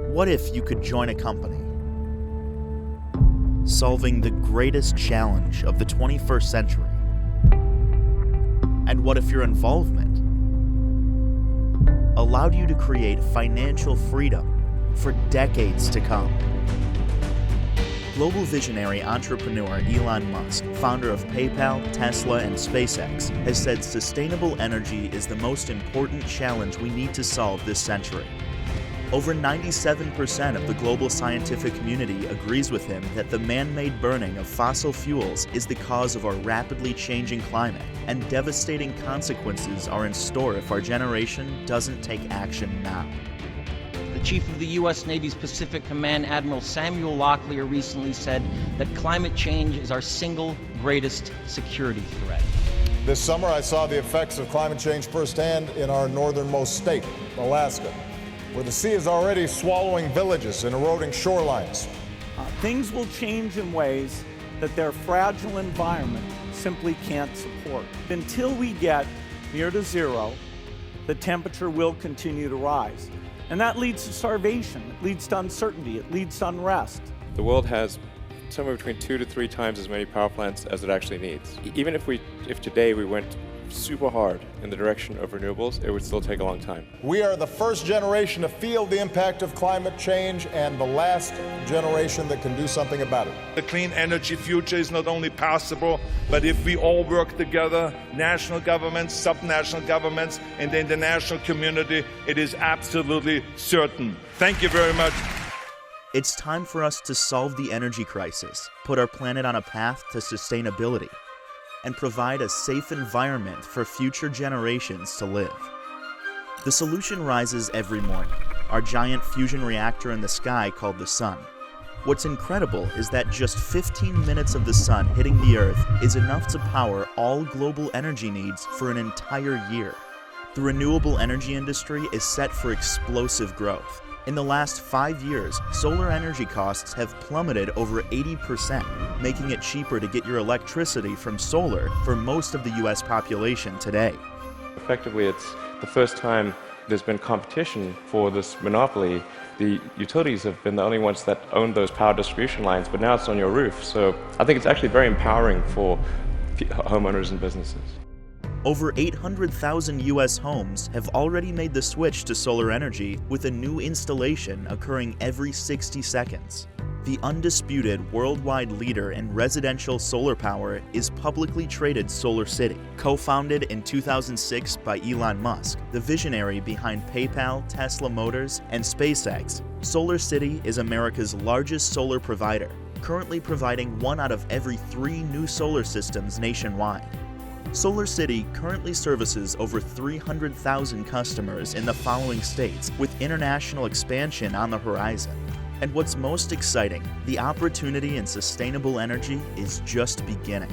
What if you could join a company solving the greatest challenge of the 21st century? And what if your involvement allowed you to create financial freedom for decades to come? Global visionary entrepreneur Elon Musk, founder of PayPal, Tesla, and SpaceX, has said sustainable energy is the most important challenge we need to solve this century. Over 97% of the global scientific community agrees with him that the man-made burning of fossil fuels is the cause of our rapidly changing climate, and devastating consequences are in store if our generation doesn't take action now. The Chief of the U.S. Navy's Pacific Command, Admiral Samuel Locklear, recently said that climate change is our single greatest security threat. This summer, I saw the effects of climate change firsthand in our northernmost state, Alaska, where the sea is already swallowing villages and eroding shorelines. Things will change in ways that their fragile environment simply can't support. Until we get near to zero, the temperature will continue to rise. And that leads to starvation, it leads to uncertainty, it leads to unrest. The world has somewhere between 2 to 3 times as many power plants as it actually needs. Even if today we went super hard in the direction of renewables, it would still take a long time. We are the first generation to feel the impact of climate change and the last generation that can do something about it. The clean energy future is not only possible, but if we all work together, national governments, subnational governments, and the international community, it is absolutely certain. Thank you very much. It's time for us to solve the energy crisis, put our planet on a path to sustainability, and provide a safe environment for future generations to live. The solution rises every morning, our giant fusion reactor in the sky called the sun. What's incredible is that just 15 minutes of the sun hitting the Earth is enough to power all global energy needs for an entire year. The renewable energy industry is set for explosive growth. In the last 5 years, solar energy costs have plummeted over 80%, making it cheaper to get your electricity from solar for most of the US population today. Effectively, it's the first time there's been competition for this monopoly. The utilities have been the only ones that own those power distribution lines, but now it's on your roof. So I think it's actually very empowering for homeowners and businesses. Over 800,000 US homes have already made the switch to solar energy, with a new installation occurring every 60 seconds. The undisputed worldwide leader in residential solar power is publicly traded SolarCity. Co-founded in 2006 by Elon Musk, the visionary behind PayPal, Tesla Motors, and SpaceX, SolarCity is America's largest solar provider, currently providing 1 out of every 3 new solar systems nationwide. SolarCity currently services over 300,000 customers in the following states, with international expansion on the horizon. And what's most exciting, the opportunity in sustainable energy is just beginning.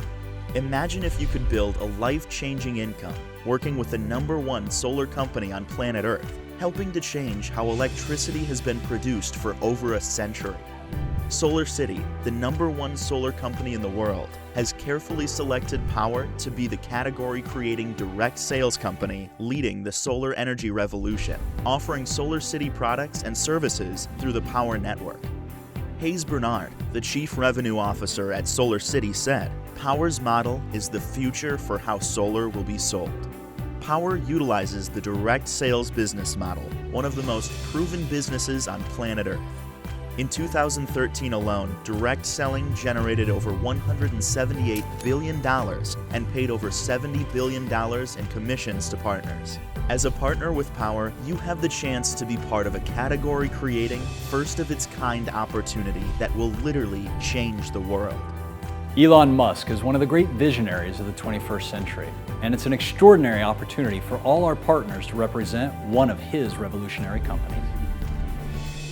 Imagine if you could build a life-changing income working with the #1 solar company on planet Earth, helping to change how electricity has been produced for over a century. SolarCity, the #1 solar company in the world, has carefully selected Powur to be the category-creating direct sales company leading the solar energy revolution, offering SolarCity products and services through the Powur network. Hayes Bernard, the Chief Revenue Officer at SolarCity, said, "Powur's model is the future for how solar will be sold." Powur utilizes the direct sales business model, one of the most proven businesses on planet Earth. In 2013 alone, direct selling generated over $178 billion and paid over $70 billion in commissions to partners. As a partner with Powur, you have the chance to be part of a category-creating, first-of-its-kind opportunity that will literally change the world. Elon Musk is one of the great visionaries of the 21st century, and it's an extraordinary opportunity for all our partners to represent one of his revolutionary companies.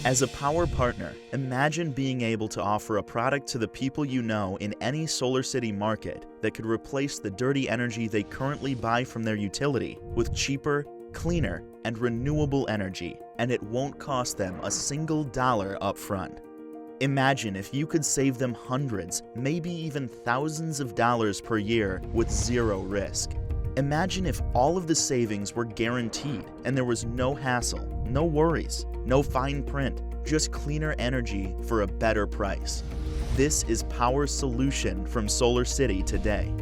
As a Powur partner, imagine being able to offer a product to the people you know in any SolarCity market that could replace the dirty energy they currently buy from their utility with cheaper, cleaner, and renewable energy, and it won't cost them a single dollar up front. Imagine if you could save them hundreds, maybe even thousands of dollars per year with zero risk. Imagine if all of the savings were guaranteed and there was no hassle, no worries, no fine print, just cleaner energy for a better price. This is Powur's solution from Solar City today.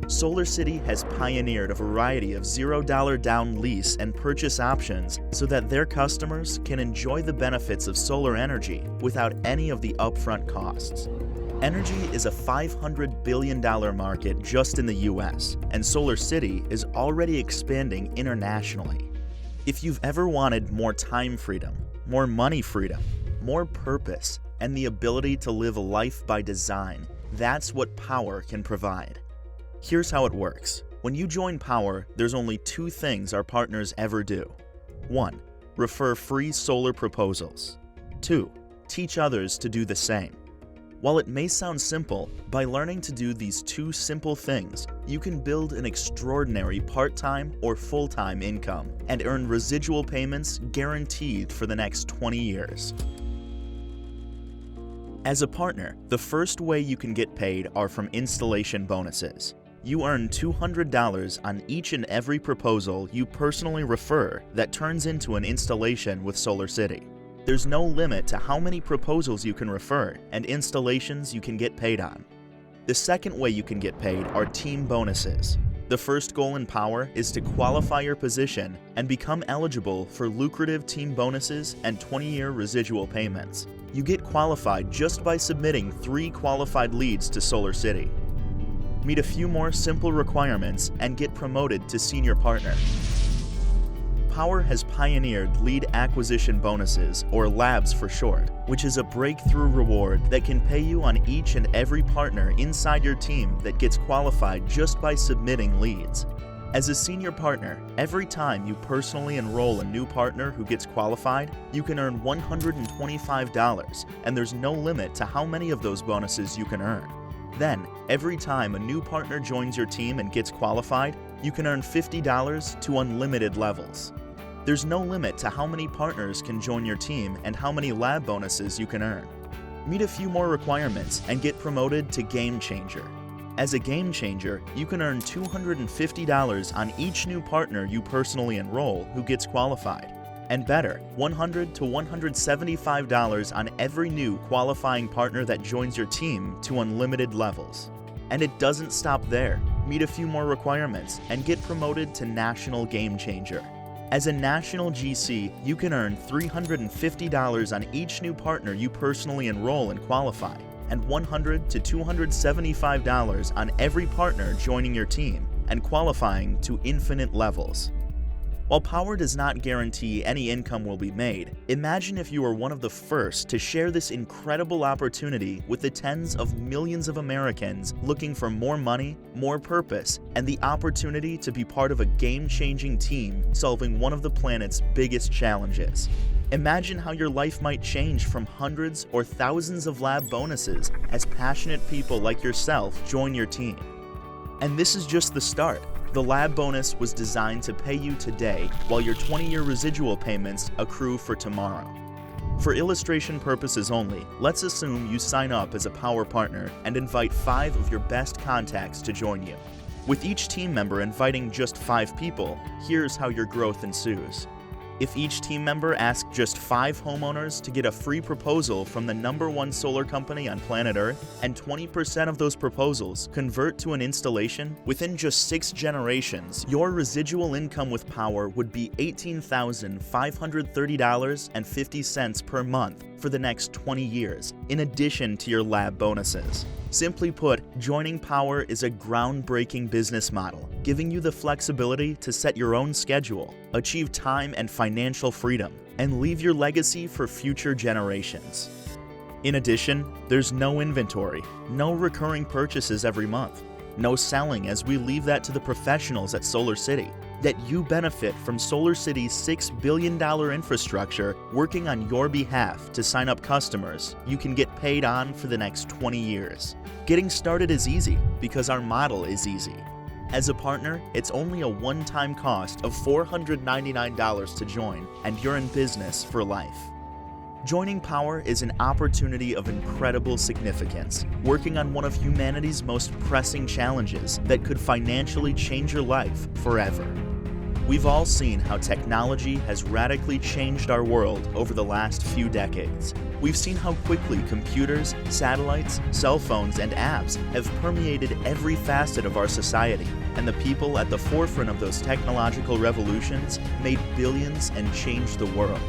Solar City has pioneered a variety of $0 down lease and purchase options so that their customers can enjoy the benefits of solar energy without any of the upfront costs. Energy is a $500 billion market just in the US, and Solar City is already expanding internationally. If you've ever wanted more time freedom, more money freedom, more purpose, and the ability to live a life by design, that's what Powur can provide. Here's how it works. When you join Powur, there's only two things our partners ever do. 1. Refer free solar proposals. 2. Teach others to do the same. While it may sound simple, by learning to do these two simple things, you can build an extraordinary part-time or full-time income and earn residual payments guaranteed for the next 20 years. As a partner, the first way you can get paid are from installation bonuses. You earn $200 on each and every proposal you personally refer that turns into an installation with Solar City. There's no limit to how many proposals you can refer and installations you can get paid on. The second way you can get paid are team bonuses. The first goal in Powur is to qualify your position and become eligible for lucrative team bonuses and 20-year residual payments. You get qualified just by submitting 3 qualified leads to Solar City. Meet a few more simple requirements and get promoted to senior partner. Powur has pioneered lead acquisition bonuses, or LABs for short, which is a breakthrough reward that can pay you on each and every partner inside your team that gets qualified just by submitting leads. As a senior partner, every time you personally enroll a new partner who gets qualified, you can earn $125, and there's no limit to how many of those bonuses you can earn. Then, every time a new partner joins your team and gets qualified, you can earn $50 to unlimited levels. There's no limit to how many partners can join your team and how many lab bonuses you can earn. Meet a few more requirements and get promoted to Game Changer. As a Game Changer, you can earn $250 on each new partner you personally enroll who gets qualified. And better, $100 to $175 on every new qualifying partner that joins your team to unlimited levels. And it doesn't stop there. Meet a few more requirements and get promoted to National Game Changer. As a national GC, you can earn $350 on each new partner you personally enroll and qualify, and $100 to $275 on every partner joining your team and qualifying to infinite levels. While Powur does not guarantee any income will be made, imagine if you were one of the first to share this incredible opportunity with the tens of millions of Americans looking for more money, more purpose, and the opportunity to be part of a game-changing team solving one of the planet's biggest challenges. Imagine how your life might change from hundreds or thousands of lab bonuses as passionate people like yourself join your team. And this is just the start. The lab bonus was designed to pay you today, while your 20-year residual payments accrue for tomorrow. For illustration purposes only, let's assume you sign up as a Powur partner and invite 5 of your best contacts to join you. With each team member inviting just 5 people, here's how your growth ensues. If each team member asks just 5 homeowners to get a free proposal from the #1 solar company on planet Earth, and 20% of those proposals convert to an installation within just 6 generations, your residual income with Powur would be $18,530.50 per month for the next 20 years, in addition to your lab bonuses. Simply put, joining Powur is a groundbreaking business model, giving you the flexibility to set your own schedule, achieve time and financial freedom, and leave your legacy for future generations. In addition, there's no inventory, no recurring purchases every month, no selling as we leave that to the professionals at Solar City. That you benefit from Solar City's $6 billion infrastructure working on your behalf to sign up customers you can get paid on for the next 20 years. Getting started is easy because our model is easy. As a partner, it's only a one-time cost of $499 to join, and you're in business for life. Joining Powur is an opportunity of incredible significance, working on one of humanity's most pressing challenges that could financially change your life forever. We've all seen how technology has radically changed our world over the last few decades. We've seen how quickly computers, satellites, cell phones, and apps have permeated every facet of our society, and the people at the forefront of those technological revolutions made billions and changed the world.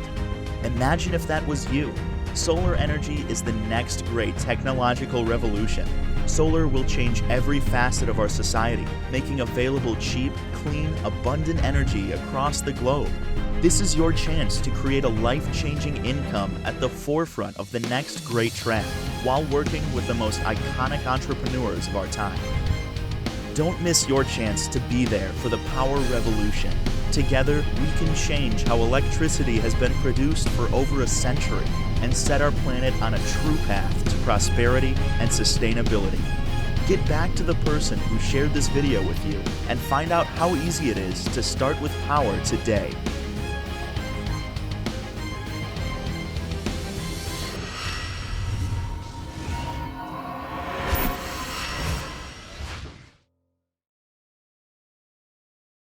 Imagine if that was you. Solar energy is the next great technological revolution. Solar will change every facet of our society, making available cheap, clean, abundant energy across the globe. This is your chance to create a life-changing income at the forefront of the next great trend, while working with the most iconic entrepreneurs of our time. Don't miss your chance to be there for the power revolution. Together, we can change how electricity has been produced for over a century and set our planet on a true path to prosperity and sustainability. Get back to the person who shared this video with you and find out how easy it is to start with power today.